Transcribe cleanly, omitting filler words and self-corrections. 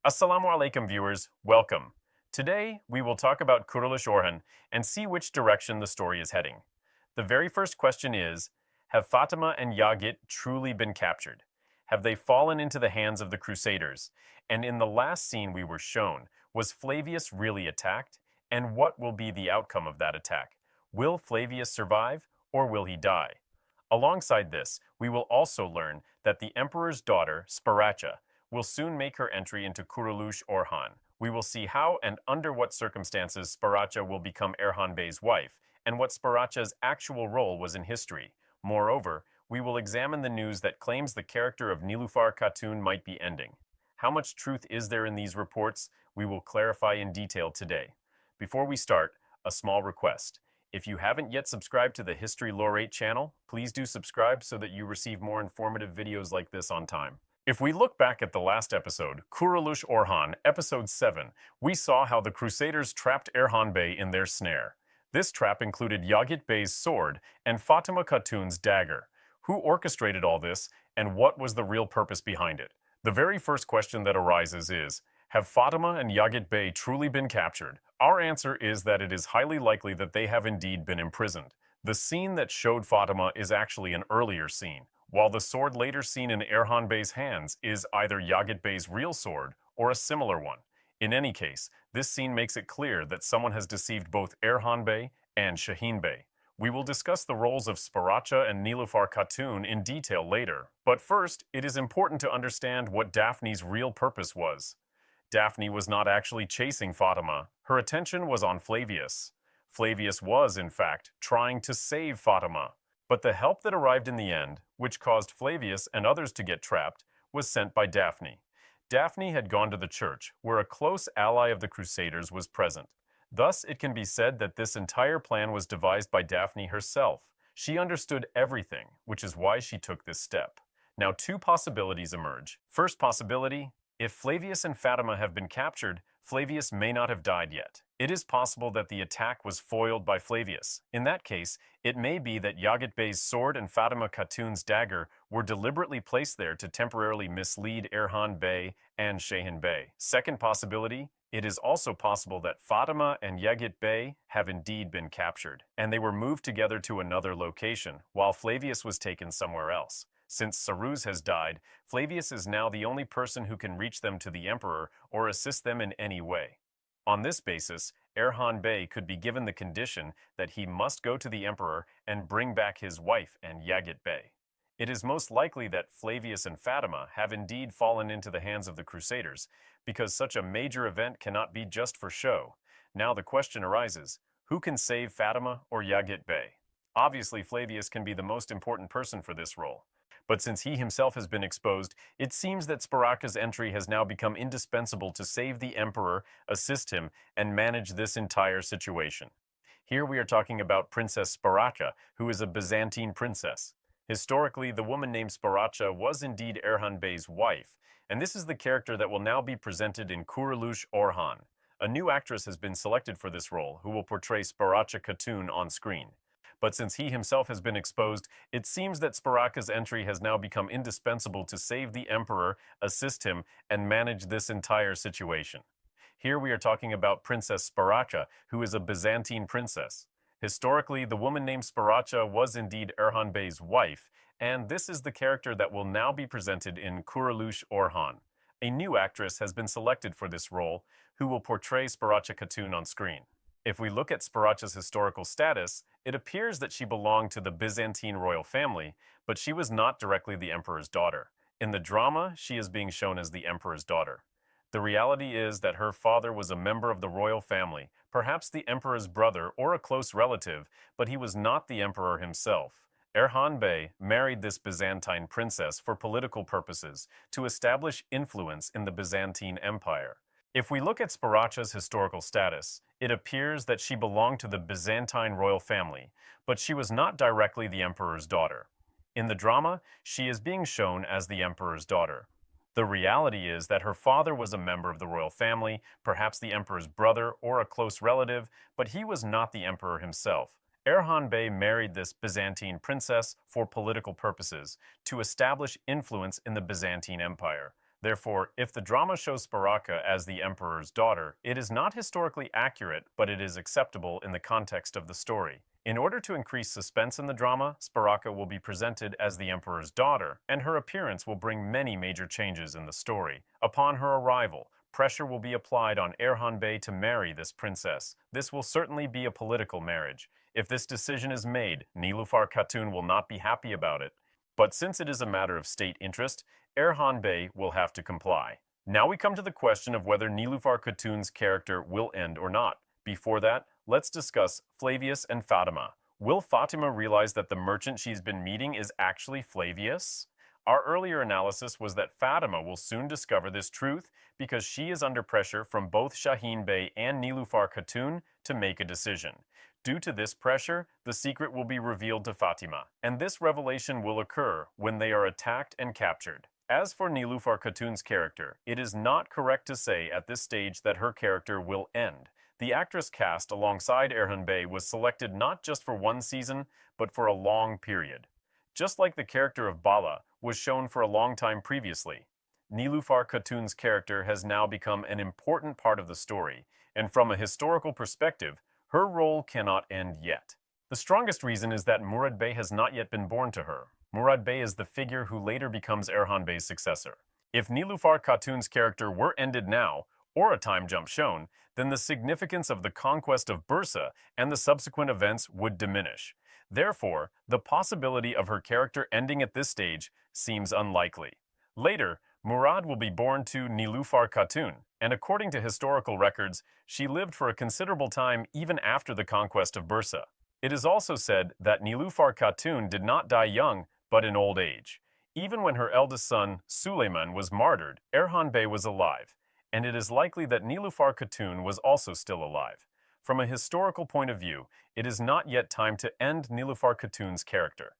Assalamu alaikum viewers, welcome. Today, we will talk about Kurulus Orhan and see which direction the story is heading. The very first question is, have Fatima and Yagit truly been captured? Have they fallen into the hands of the Crusaders? And in the last scene we were shown, was Flavius really attacked? And what will be the outcome of that attack? Will Flavius survive, or will he die? Alongside this, we will also learn that the emperor's daughter, Sparracha, will soon make her entry into Kurulus Orhan. We will see how and under what circumstances Sparracha will become Erhan Bey's wife, and what Sparracha's actual role was in history. Moreover, we will examine the news that claims the character of Nilufar Khatun might be ending. How much truth is there in these reports? We will clarify in detail today. Before we start, a small request. If you haven't yet subscribed to the History Laureate channel, please do subscribe so that you receive more informative videos like this on time. If we look back at the last episode, Kurulus Orhan, episode 7, we saw how the Crusaders trapped Erhan Bey in their snare. This trap included Yagit Bey's sword and Fatima Khatun's dagger. Who orchestrated all this, and what was the real purpose behind it? The very first question that arises is, have Fatima and Yagit Bey truly been captured? Our answer is that it is highly likely that they have indeed been imprisoned. The scene that showed Fatima is actually an earlier scene, while the sword later seen in Erhan Bey's hands is either Yagit Bey's real sword or a similar one. In any case, this scene makes it clear that someone has deceived both Erhan Bey and Shaheen Bey. We will discuss the roles of Sparracha and Nilufar Khatun in detail later, but first, it is important to understand what Daphne's real purpose was. Daphne was not actually chasing Fatima. Her attention was on Flavius. Flavius was, in fact, trying to save Fatima. But the help that arrived in the end, which caused Flavius and others to get trapped, was sent by Daphne. Daphne had gone to the church, where a close ally of the Crusaders was present. Thus, it can be said that this entire plan was devised by Daphne herself. She understood everything, which is why she took this step. Now, two possibilities emerge. First possibility, if Flavius and Fatima have been captured, Flavius may not have died yet. It is possible that the attack was foiled by Flavius. In that case, it may be that Yagit Bey's sword and Fatima Khatun's dagger were deliberately placed there to temporarily mislead Erhan Bey and Shaheen Bey. Second possibility, it is also possible that Fatima and Yagit Bey have indeed been captured, and they were moved together to another location, while Flavius was taken somewhere else. Since Saruz has died, Flavius is now the only person who can reach them to the emperor or assist them in any way. On this basis, Erhan Bey could be given the condition that he must go to the emperor and bring back his wife and Yagit Bey. It is most likely that Flavius and Fatima have indeed fallen into the hands of the Crusaders, because such a major event cannot be just for show. Now the question arises, who can save Fatima or Yagit Bey? Obviously, Flavius can be the most important person for this role. But since he himself has been exposed, it seems that Sparracha's entry has now become indispensable to save the emperor, assist him, and manage this entire situation. Here we are talking about Princess Sparracha, who is a Byzantine princess. Historically, the woman named Sparracha was indeed Erhan Bey's wife, and this is the character that will now be presented in Kurulus Orhan. A new actress has been selected for this role, who will portray Sparracha Khatun on screen. But since he himself has been exposed, it seems that Sparracha's entry has now become indispensable to save the emperor, assist him, and manage this entire situation. Here we are talking about Princess Sparracha, who is a Byzantine princess. Historically, the woman named Sparracha was indeed Erhan Bey's wife, and this is the character that will now be presented in Kurulus Orhan. A new actress has been selected for this role, who will portray Sparracha Khatun on screen. If we look at Sparracha's historical status, it appears that she belonged to the Byzantine royal family, but she was not directly the emperor's daughter. In the drama, she is being shown as the emperor's daughter. The reality is that her father was a member of the royal family, perhaps the emperor's brother or a close relative, but he was not the emperor himself. Erhan Bey married this Byzantine princess for political purposes, to establish influence in the Byzantine Empire. If we look at Sparracha's historical status, it appears that she belonged to the Byzantine royal family, but she was not directly the emperor's daughter. In the drama, she is being shown as the emperor's daughter. The reality is that her father was a member of the royal family, perhaps the emperor's brother or a close relative, but he was not the emperor himself. Erhan Bey married this Byzantine princess for political purposes, to establish influence in the Byzantine Empire. Therefore, if the drama shows Sparracha as the emperor's daughter, it is not historically accurate, but it is acceptable in the context of the story. In order to increase suspense in the drama, Sparracha will be presented as the emperor's daughter, and her appearance will bring many major changes in the story. Upon her arrival, pressure will be applied on Orhan Bey to marry this princess. This will certainly be a political marriage. If this decision is made, Nilufar Khatun will not be happy about it. But since it is a matter of state interest, Orhan Bey will have to comply. Now we come to the question of whether Nilufar Khatun's character will end or not. Before that, let's discuss Flavius and Fatima. Will Fatima realize that the merchant she's been meeting is actually Flavius? Our earlier analysis was that Fatima will soon discover this truth because she is under pressure from both Shaheen Bey and Nilufar Khatun to make a decision. Due to this pressure, the secret will be revealed to Fatima, and this revelation will occur when they are attacked and captured. As for Nilufar Khatun's character, it is not correct to say at this stage that her character will end. The actress cast alongside Orhan Bey was selected not just for one season, but for a long period. Just like the character of Bala was shown for a long time previously, Nilufar Khatun's character has now become an important part of the story, and from a historical perspective, her role cannot end yet. The strongest reason is that Murad Bey has not yet been born to her. Murad Bey is the figure who later becomes Orhan Bey's successor. If Nilufar Khatun's character were ended now, or a time jump shown, then the significance of the conquest of Bursa and the subsequent events would diminish. Therefore, the possibility of her character ending at this stage seems unlikely. Later, Murad will be born to Nilufar Khatun, and according to historical records, she lived for a considerable time even after the conquest of Bursa. It is also said that Nilufar Khatun did not die young, but in old age. Even when her eldest son, Suleiman, was martyred, Orhan Bey was alive, and it is likely that Nilufar Khatun was also still alive. From a historical point of view, it is not yet time to end Nilufar Khatun's character.